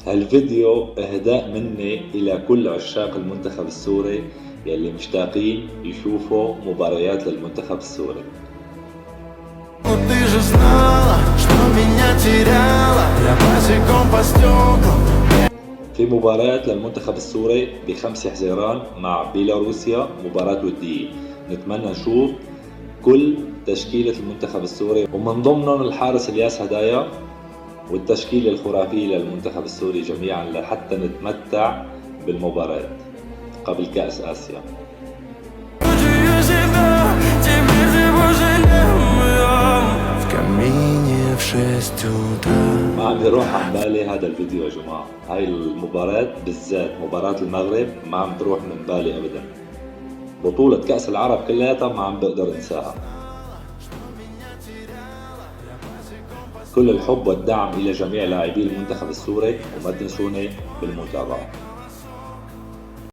هالفيديو اهداء مني الى كل عشاق المنتخب السوري يلي مشتاقين يشوفوا مباريات للمنتخب السوري. في مباراة للمنتخب السوري ب5 حزيران مع بيلاروسيا، مباراة ودية. نتمنى نشوف كل تشكيلة المنتخب السوري ومن ضمنهم الحارس الياس هدايا والتشكيلة الخرافية للمنتخب السوري جميعا لحتى نتمتع بالمباراة قبل كأس آسيا. ما عم بيروح عن بالي هذا الفيديو يا جماعة، هاي المباراة بالذات مباراة المغرب ما عم تروح من بالي أبدا. بطولة كأس العرب كلياتها ما عم بقدر انساها. كل الحب والدعم إلى جميع لاعبي المنتخب السوري وما تنسوني بالمتابعة.